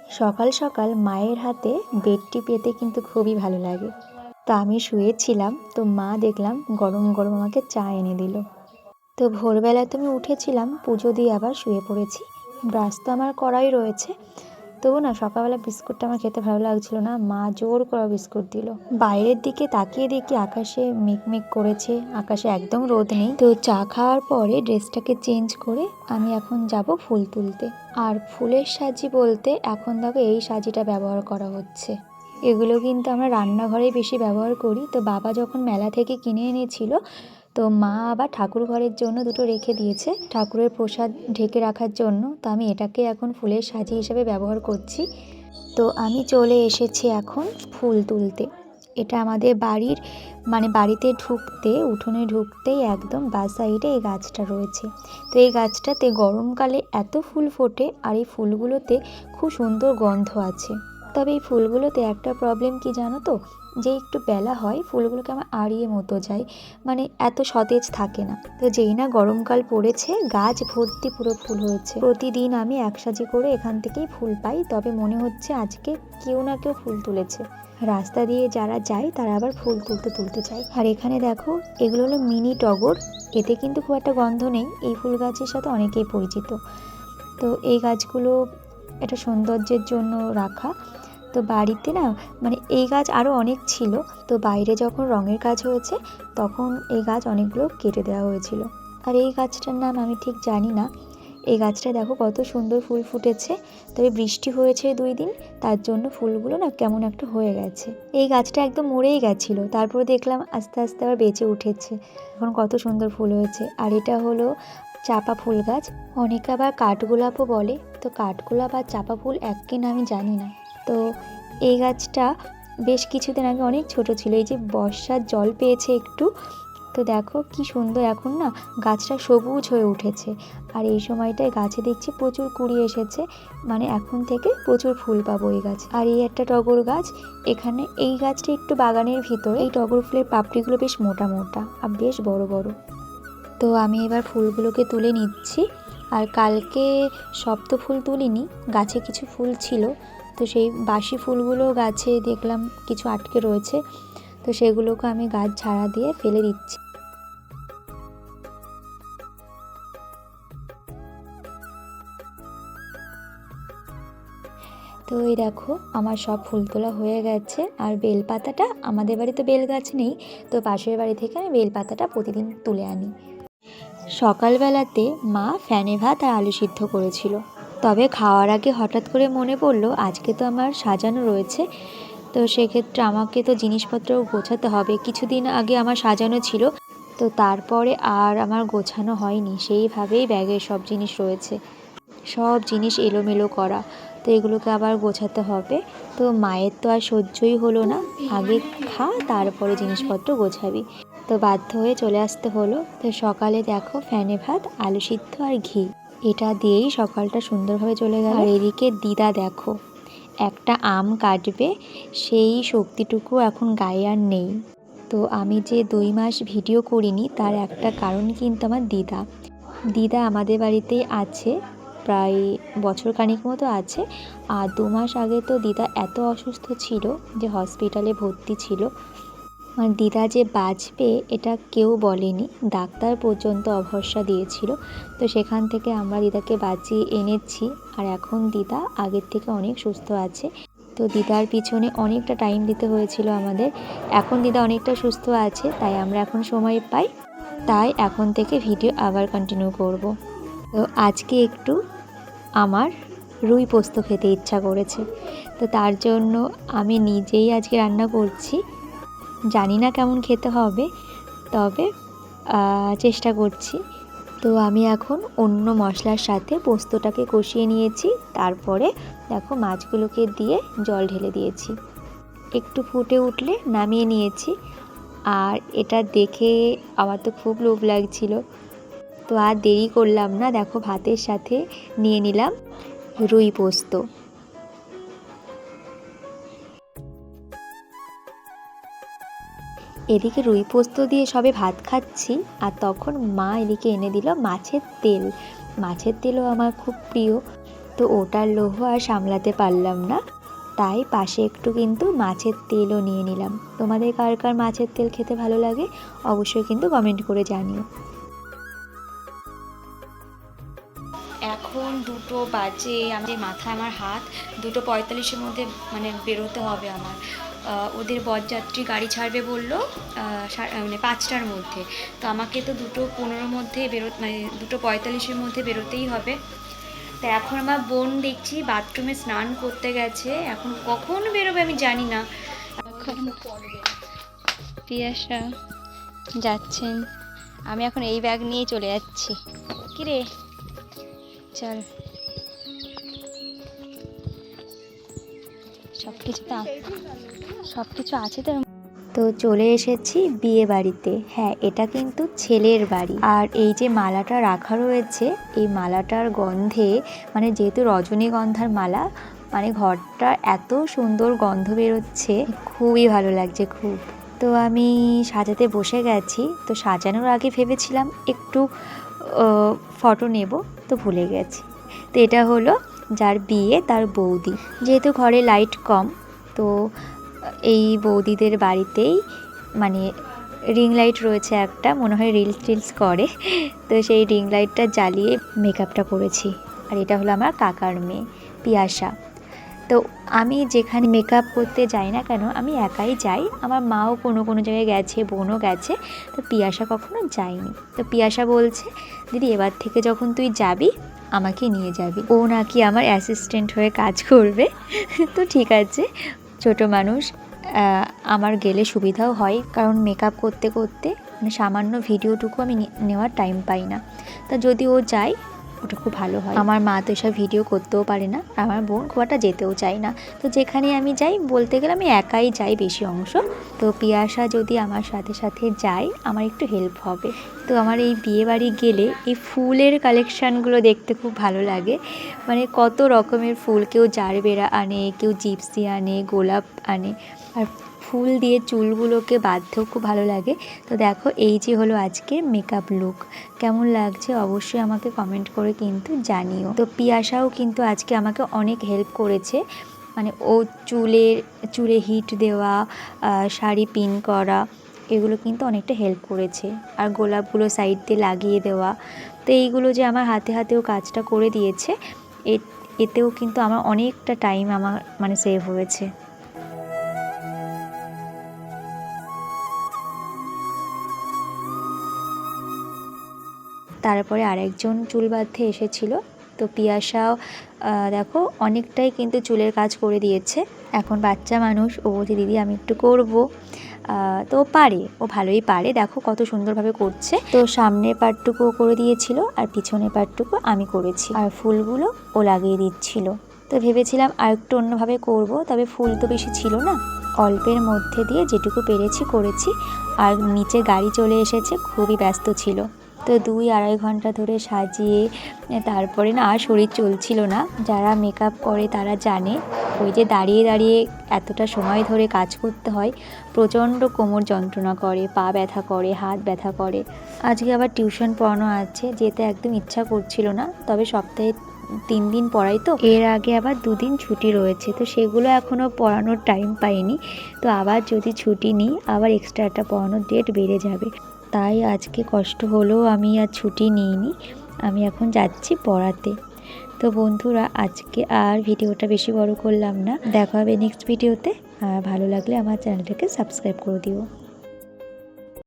সকাল সকাল মায়ের হাতে বেডটি পেতে কিন্তু খুবই ভালো লাগে। তো আমি শুয়েছিলাম, তো মা দেখলাম গরম গরম আমাকে চা এনে দিল। তো ভোরবেলা তো আমি উঠেছিলাম, পুজো দিয়ে আবার শুয়ে পড়েছি। ব্রাশ তো আমার করাই রয়েছে, তবু না সকালবেলা বিস্কুটটা আমার খেতে ভালো লাগছিল না, মা জোর করে বিস্কুট দিল। বাইরের দিকে তাকিয়ে দেখি আকাশে মেঘমেঘ করেছে, আকাশে একদম রোদ নেই। তো চা খাওয়ার পরে ড্রেসটাকে চেঞ্জ করে আমি এখন যাব ফুল তুলতে। আর ফুলের সাজি বলতে এখন দেখো এই সাজিটা ব্যবহার করা হচ্ছে। এগুলো কিন্তু আমরা রান্নাঘরেই বেশি ব্যবহার করি। তো বাবা যখন মেলা থেকে কিনে এনেছিল, তো মা আবার ঠাকুর ঘরের জন্য দুটো রেখে দিয়েছে ঠাকুরের প্রসাদ ঢেকে রাখার জন্য। তো আমি এটাকে এখন ফুলের সাজি হিসেবে ব্যবহার করছি। তো আমি চলে এসেছি এখন ফুল তুলতে। এটা আমাদের বাড়ির বাড়িতে ঢুকতে, উঠোনে ঢুকতেই একদম বাঁ সাইডে এই গাছটা রয়েছে। তো এই গাছটাতে গরমকালে এত ফুল ফোটে, আর এই ফুলগুলোতে খুব সুন্দর গন্ধ আছে। তবে এই ফুলগুলোতে একটা প্রবলেম কি জানো তো, যে একটু বেলা হয় ফুলগুলোকে আমার আড়িয়ে মতো যায়, এত সতেজ থাকে না। তো যেই না গরমকাল পড়েছে, গাছ ভর্তি পুরো ফুল হয়েছে। প্রতিদিন আমি এক সাজি করে এখান থেকেই ফুল পাই। তবে মনে হচ্ছে আজকে কেউ না কেউ ফুল তুলেছে। রাস্তা দিয়ে যারা যায় তারা আবার ফুল তুলতে চায়। আর এখানে দেখো, এগুলো হলো মিনি টগর। এতে কিন্তু খুব একটা গন্ধ নেই, এই ফুল গাছের সাথে অনেকেই পরিচিত। তো এই গাছগুলো এটা সৌন্দর্যের জন্য রাখা। তো বাড়িতে না এই গাছ আরও অনেক ছিল। তো বাইরে যখন রঙের কাজ হয়েছে তখন এই গাছ অনেকগুলো কেটে দেওয়া হয়েছিল। আর এই গাছটার নাম আমি ঠিক জানি না। এই গাছটা দেখো কত সুন্দর ফুল ফুটেছে। তবে বৃষ্টি হয়েছে 2 দিন, তার জন্য ফুলগুলো না কেমন একটা হয়ে গেছে। এই গাছটা একদম মরেই গেছিলো, তারপর দেখলাম আস্তে আস্তে আবার বেঁচে উঠেছে। এখন কত সুন্দর ফুল হয়েছে। আর এটা হলো চাপা ফুল গাছ, অনেকে আবার কাঠগোলাপও বলে। তো কাঠগোলাপ আর চাপা ফুল এক কিনা আমি জানি না। তো এই গাছটা বেশ কিছুদিন আগে অনেক ছোট ছিল, এই যে বর্ষার জল পেয়েছে একটু। তো দেখো কি সুন্দর এখন না গাছটা সবুজ হয়ে উঠেছে। আর এই সময়টায় গাছে দেখছি প্রচুর কুড়ি এসেছে, এখন থেকে প্রচুর ফুল পাবো এই গাছ। আর এই একটা টগর গাছ, এখানে এই গাছটা একটু বাগানের ভিতরে। এই টগর ফুলের পাপড়িগুলো বেশ মোটা মোটা আর বেশ বড় বড়। তো আমি এবার ফুলগুলোকে তুলে নিচ্ছি। আর কালকে সব তো ফুল তুলিনি, গাছে কিছু ফুল ছিল। তো সেই বাসি ফুলগুলো গাছে দেখলাম কিছু আটকে রয়েছে, তো সেগুলোকে আমি গাছ ঝাড়া দিয়ে ফেলে দিচ্ছি। তো এই দেখো আমার সব ফুল তোলা হয়ে গেছে। আর বেলপাতাটা, আমাদের বাড়িতে বেল গাছ নেই, তো পাশের বাড়ি থেকে আমি বেলপাতাটা প্রতিদিন তুলে আনি। সকালবেলাতে মা ফ্যানে ভাত আর আলু সিদ্ধ করেছিল। তবে খাওয়ার আগে হঠাৎ করে মনে পড়লো আজকে তো আমার সাজানো রয়েছে। তো সেক্ষেত্রে আমাকে তো জিনিসপত্র গোছাতে হবে। কিছুদিন আগে আমার সাজানো ছিল, তো তারপরে আর আমার গোছানো হয়নি। সেইভাবেই ব্যাগে সব জিনিস রয়েছে, সব জিনিস এলোমেলো করা। তো এগুলোকে আবার গোছাতে হবে। তো মায়ের তো আর সহ্যই হলো না, আগে খা তারপরে জিনিসপত্র গোছাবি। তো বাধ্য হয়ে চলে আসতে হলো। তো সকালে দেখো ফ্যানে ভাত, আলু সিদ্ধ আর ঘি, এটা দিয়েই সকালটা সুন্দরভাবে চলে গেল। আর এদিকে দিদা দেখো একটা আম কাটবে, সেই শক্তিটুকু এখন গায়ে আর নেই। তো আমি যে 2 মাস ভিডিও করিনি তার একটা কারণ কিন্তু আমার দিদা আমাদের বাড়িতেই আছে, প্রায় বছর খানিক মতো আছে। আর 2 মাস আগে তো দিদা এত অসুস্থ ছিল যে হসপিটালে ভর্তি ছিল। দিদা যে বাঁচবে এটা কেউ বলেনি, ডাক্তার পর্যন্ত অভরসা দিয়েছিল। তো সেখান থেকে আমরা দিদাকে বাঁচিয়ে এনেছি। আর এখন দিদা আগের থেকে অনেক সুস্থ আছে। তো দিদার পিছনে অনেকটা টাইম দিতে হয়েছিল আমাদের। এখন দিদা অনেকটা সুস্থ আছে, তাই আমরা এখন সময় পাই, তাই এখন থেকে ভিডিও আবার কন্টিনিউ করব। তো আজকে একটু আমার রুই পোস্ত খেতে ইচ্ছা করেছে, তো তার জন্য আমি নিজেই আজকে রান্না করছি। জানি না কেমন খেতে হবে, তবে চেষ্টা করছি। তো আমি এখন অন্য মশলার সাথে পোস্তটাকে কষিয়ে নিয়েছি। তারপরে দেখো মাছগুলোকে দিয়ে জল ঢেলে দিয়েছি, একটু ফুটে উঠলে নামিয়ে নিয়েছি। আর এটা দেখে আমার তো খুব লোভ লাগছিল, তো আর দেরি করলাম না, দেখো ভাতের সাথে নিয়ে নিলাম রুই পোস্ত। এদিকে রুই পোস্ত দিয়ে সবে ভাত খাচ্ছি, আর তখন মা এদিকে এনে দিল মাছের তেল। মাছের তেলও আমার খুব প্রিয়। তো ওটার লোভ আর সামলাতে পারলাম না, তাই পাশে একটু কিন্তু মাছের তেলও নিয়ে নিলাম। তোমাদের কার কার মাছের তেল খেতে ভালো লাগে অবশ্যই কিন্তু কমেন্ট করে জানিও। এখন 2টো বাজে, আমি মাথায় আমার হাত, 2:45-এর মধ্যে মানে বেরোতে হবে আমার। ওদের বরযাত্রী গাড়ি ছাড়বে বললো মানে 5টার মধ্যে, তো আমাকে তো 2:15-র মধ্যে মানে 2:45-এর মধ্যে বেরোতেই হবে। তো এখন আমার বোন দেখছি বাথরুমে স্নান করতে গেছে, এখন কখন বেরোবে আমি জানি না। এখন পিয়াসা যাচ্ছেন, আমি এখন এই ব্যাগ নিয়ে চলে যাচ্ছি। কিরে চল, সব কিছু আছে তো। তো চলে এসেছি বিয়ে বাড়িতে। হ্যাঁ, এটা কিন্তু ছেলের বাড়ি। আর এই যে মালাটা রাখা রয়েছে, এই মালাটার গন্ধে, মানে যেহেতু রজনীগন্ধার মালা, মানে ঘরটা এত সুন্দর গন্ধ বেরোচ্ছে, খুবই ভালো লাগছে খুব। তো আমি সাজাতে বসে গেছি। তো সাজানোর আগে ভেবেছিলাম একটু ফটো নেব, তো ভুলে গেছি। তো এটা হলো যার বিয়ে তার বৌদি। যেহেতু ঘরে লাইট কম, তো এই বৌদিদের বাড়িতেই মানে রিং লাইট রয়েছে একটা, মনে হয় রিলস করে, তো সেই রিং লাইটটা জ্বালিয়ে মেকআপটা করেছি। আর এটা হলো আমার কাকার মেয়ে পিয়াসা। তো আমি যেখানে মেকআপ করতে যাই না কেন, আমি একাই যাই। আমার মাও কোনো জায়গায় গেছে, বোনও গেছে, তো পিয়াসা কখনো যায়নি। তো পিয়াসা বলছে, দিদি এবার থেকে যখন তুই যাবি আমাকে নিয়ে যাবি। ও নাকি আমার অ্যাসিস্ট্যান্ট হয়ে কাজ করবে। তো ঠিক আছে, ছোট মানুষ, আমার গেলে সুবিধাও হয়, কারণ মেকআপ করতে করতে মানে সামান্য ভিডিওটুকু আমি নেওয়ার টাইম পাই না। তা যদি ও যায় ওটা খুব ভালো হয়। আমার মা তো এসব ভিডিও করতেও পারে না, আর আমার বোন খুব একটা যেতেও চায় না। তো যেখানে আমি যাই, বলতে গেলে আমি একাই যাই বেশি অংশ। তো পিয়াসা যদি আমার সাথে সাথে যায় আমার একটু হেল্প হবে। তো আমার এই বিয়ে বাড়ি গেলে এই ফুলের কালেকশানগুলো দেখতে খুব ভালো লাগে। মানে কত রকমের ফুল, কেউ জারবেরা আনে, কেউ জিপসি আনে, গোলাপ আনে, আর ফুল দিয়ে চুলগুলোকে বাঁধতেও খুব ভালো লাগে। তো দেখো, এই যে হলো আজকের মেকআপ লুক। কেমন লাগছে অবশ্যই আমাকে কমেন্ট করে কিন্তু জানিও। তো পিয়াসাও কিন্তু আজকে আমাকে অনেক হেল্প করেছে, মানে ও চুলে হিট দেওয়া, শাড়ি পিন করা, এগুলো কিন্তু অনেকটা হেল্প করেছে। আর গোলাপগুলো সাইড দিয়ে লাগিয়ে দেওয়া, তো এইগুলো যে আমার হাতেও কাজটা করে দিয়েছে, এতেও কিন্তু আমার অনেকটা টাইম আমার মানে সেভ হয়েছে। তারপরে আরেকজন চুল বাঁধতে এসেছিলো। তো পিয়াসাও দেখো অনেকটাই কিন্তু চুলের কাজ করে দিয়েছে। এখন বাচ্চা মানুষ, ও বলছে দিদি আমি একটু করবো। তো পারে, ও ভালোই পারে, দেখো কত সুন্দরভাবে করছে। তো সামনের পার্টটুকু ও করে দিয়েছিল, আর পিছনের পার্টটুকু আমি করেছি, আর ফুলগুলো ও লাগিয়ে দিচ্ছিল। তো ভেবেছিলাম আর একটু অন্যভাবে করব, তবে ফুল তো বেশি ছিল না, অল্পের মধ্যে দিয়ে যেটুকু পেরেছি করেছি। আর নিচে গাড়ি চলে এসেছে, খুবই ব্যস্ত ছিল। তো 2-2.5 ঘন্টা ধরে সাজিয়ে তারপরে না আর শরীর চলছিল না। যারা মেকআপ করে তারা জানে, ওই যে দাঁড়িয়ে দাঁড়িয়ে এতটা সময় ধরে কাজ করতে হয়, প্রচণ্ড কোমর যন্ত্রণা করে, পা ব্যথা করে, হাত ব্যথা করে। আজকে আবার টিউশন পড়ানো আছে, যেতে একদম ইচ্ছা করছিল না, তবে সপ্তাহে 3 দিন পড়াই, তো এর আগে আবার 2 দিন ছুটি রয়েছে, তো সেগুলো এখনও পড়ানোর টাইম পাইনি। তো আবার যদি ছুটি নিই, আবার এক্সট্রা একটা পড়ানোর ডেট বেড়ে যাবে। তাই আজকে কষ্ট হলেও আমি আর ছুটি নিইনি, আমি এখন যাচ্ছি পড়াতে। তো বন্ধুরা, আজকে আর ভিডিওটা বেশি বড় করলাম না, দেখা হবে নেক্সট ভিডিওতে। আর ভালো লাগলে আমার চ্যানেলটাকে সাবস্ক্রাইব করে দিও।